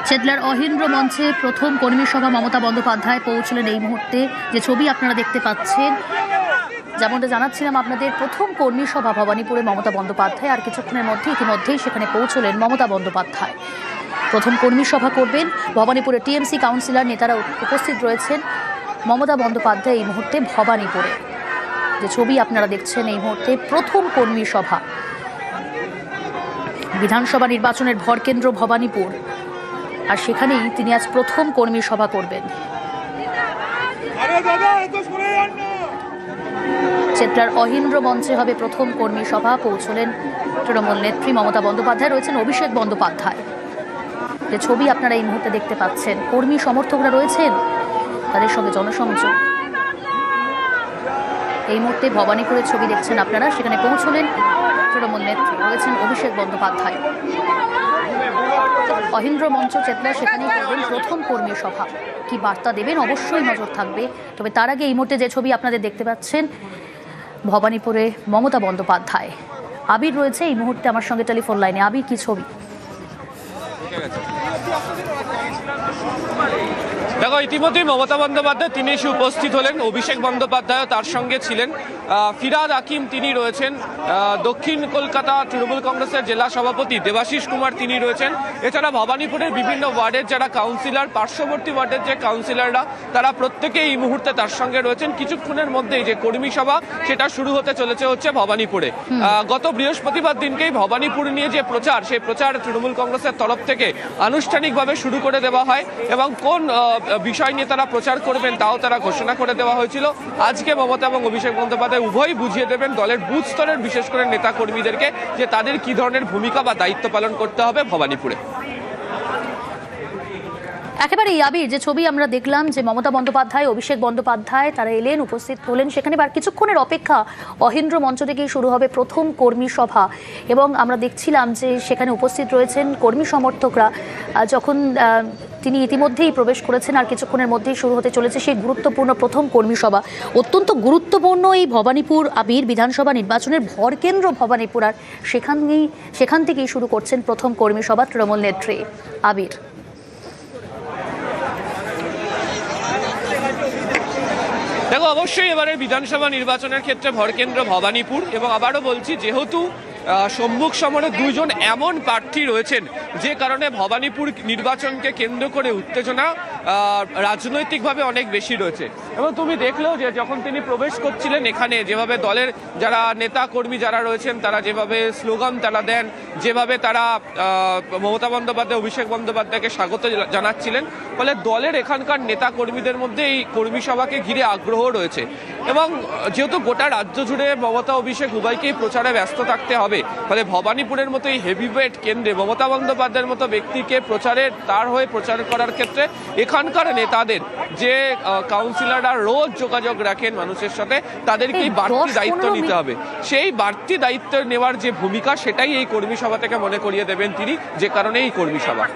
চেতলার অহিন্দ্র মঞ্চে প্রথম কর্মী সভা মমতা বন্দ্যোপাধ্যায় পৌঁছলেন এই মুহূর্তে। যে ছবি আপনারা দেখতে পাচ্ছেন, যেমনটা জানাচ্ছিলাম আপনাদের, প্রথম কর্মী সভা ভবানীপুরে মমতা বন্দ্যোপাধ্যায়, আর কিছুক্ষণের মধ্যে ইতিমধ্যেই সেখানে পৌঁছলেন মমতা বন্দ্যোপাধ্যায়। প্রথম কর্মী সভা করবেন ভবানীপুরে। টিএমসি কাউন্সিলর নেতারা উপস্থিত রয়েছেন। মমতা বন্দ্যোপাধ্যায় এই মুহূর্তে ভবানীপুরে। যে ছবি আপনারা দেখছেন এই মুহূর্তে প্রথম কর্মী সভা। বিধানসভা নির্বাচনের ভরকেন্দ্র ভবানীপুর, আর সেখানেই তিনি আজ প্রথম কর্মী সভা করবেন। চেতলার অহিন্দ্র মঞ্চে হবে প্রথম কর্মী সভা। পৌঁছলেন তৃণমূল নেত্রী মমতা বন্দ্যোপাধ্যায়, রয়েছেন অভিষেক বন্দ্যোপাধ্যায়। যে ছবি আপনারা এই মুহূর্তে দেখতে পাচ্ছেন, কর্মী সমর্থকরা রয়েছেন, তাদের সঙ্গে জনসংযোগ। এই মুহূর্তে ভবানীপুরের ছবি দেখছেন আপনারা, সেখানে পৌঁছলেন তৃণমূল নেত্রী, রয়েছেন অভিষেক বন্দ্যোপাধ্যায়। অহিন্দ্র মঞ্চ চেতলা, সেখানেই করবেন প্রথম কর্মী সভা। কি বার্তা দেবেন অবশ্যই নজর থাকবে। তবে তার আগে এই মুহূর্তে যে ছবি আপনাদের দেখতে পাচ্ছেন, ভবানীপুরে মমতা বন্দ্যোপাধ্যায়। আবির রয়েছে এই মুহূর্তে আমার সঙ্গে টেলিফোন লাইনে। আবির, কি ছবি? দেখো, ইতিমধ্যেই মমতা বন্দ্যোপাধ্যায় তিনি এসে উপস্থিত হলেন। অভিষেক বন্দ্যোপাধ্যায় তার সঙ্গে ছিলেন। ফিরাদ হাকিম তিনি রয়েছেন। দক্ষিণ কলকাতা তৃণমূল কংগ্রেসের জেলা সভাপতি দেবাশিস কুমার তিনি রয়েছেন। এছাড়া ভবানীপুরের বিভিন্ন ওয়ার্ডের যারা কাউন্সিলর, পার্শ্ববর্তী ওয়ার্ডের যে কাউন্সিলররা, তারা প্রত্যেকে এই মুহূর্তে তার সঙ্গে রয়েছেন। কিছুক্ষণের মধ্যেই যে কর্মী সভা সেটা শুরু হতে হচ্ছে ভবানীপুরে। গত বৃহস্পতিবার দিনকেই ভবানীপুর নিয়ে যে প্রচার, সেই প্রচার তৃণমূল কংগ্রেসের তরফ থেকে আনুষ্ঠানিকভাবে শুরু করে দেওয়া হয় এবং কোন বিষয় নিয়ে তারা প্রচার করবেন তাও তারা ঘোষণা করে দেওয়া হয়েছিল। আজকে মমতা এবং অভিষেক বন্দ্যোপাধ্যায় উভয়ই বুঝিয়ে দেবেন দলের বুথ স্তরের বিশেষ করে নেতা কর্মীদেরকে যে তাদের কি ধরনের ভূমিকা বা দায়িত্ব পালন করতে হবে ভবানীপুরে। একেবারে আবির, যে ছবি আমরা দেখলাম, যে মমতা বন্দ্যোপাধ্যায়, অভিষেক বন্দ্যোপাধ্যায় তারা এলেন, উপস্থিত হলেন সেখানে। আর কিছুক্ষণের অপেক্ষা, অহিন্দ্র মঞ্চ থেকেই শুরু হবে প্রথম কর্মী সভা। এবং আমরা দেখছিলাম যে সেখানে উপস্থিত রয়েছেন কর্মী সমর্থকরা। যখন তিনি ইতিমধ্যেই প্রবেশ করেছেন, আর কিছুক্ষণের মধ্যেই শুরু হতে চলেছে সেই গুরুত্বপূর্ণ প্রথম কর্মী সভা। অত্যন্ত গুরুত্বপূর্ণ এই ভবানীপুর আবির, বিধানসভা নির্বাচনের ভরকেন্দ্র ভবানীপুর, আর সেখান থেকেই শুরু করছেন প্রথম কর্মী সভা তৃণমূল নেত্রী। আবির, দেখো, অবশ্যই এবারে বিধানসভা নির্বাচনের ক্ষেত্রে ভরকেন্দ্র ভবানীপুর। এবং আবারও বলছি, যেহেতু সম্মুখ সমরে দুইজন এমন প্রার্থী রয়েছেন, যে কারণে ভবানীপুর নির্বাচনকে কেন্দ্র করে উত্তেজনা রাজনৈতিকভাবে অনেক বেশি রয়েছে। এবং তুমি দেখলেও যে যখন তিনি প্রবেশ করছিলেন এখানে, যেভাবে দলের যারা নেতা কর্মী যারা রয়েছেন তারা যেভাবে স্লোগান তারা দেন, যেভাবে তারা মমতা বন্দ্যোপাধ্যায়, অভিষেক বন্দ্যোপাধ্যায়কে স্বাগত জানাচ্ছিলেন, ফলে দলের এখানকার নেতা কর্মীদের মধ্যে এই কর্মী সভাকে ঘিরে আগ্রহ রয়েছে। এবং যেহেতু গোটা রাজ্য জুড়ে মমতা অভিষেক উভয়কেই প্রচারে ব্যস্ত থাকতে হবে, ফলে ভবানীপুরের মতো এই হেভিওয়েট কেন্দ্রে মমতা বন্দ্যোপাধ্যায়ের মতো ব্যক্তিকে তার হয়ে প্রচার করার ক্ষেত্রে এখানকার নেতাদের, যে কাউন্সিলররা রোজ যোগাযোগ রাখেন মানুষের সাথে, তাদেরকেই বাড়তি দায়িত্ব নিতে হবে। সেই বাড়তি দায়িত্ব নেওয়ার যে ভূমিকা, সেটাই এই কর্মী সভা থেকে মনে করিয়ে দেবেন তিনি, যে কারণে এই কর্মী সভা।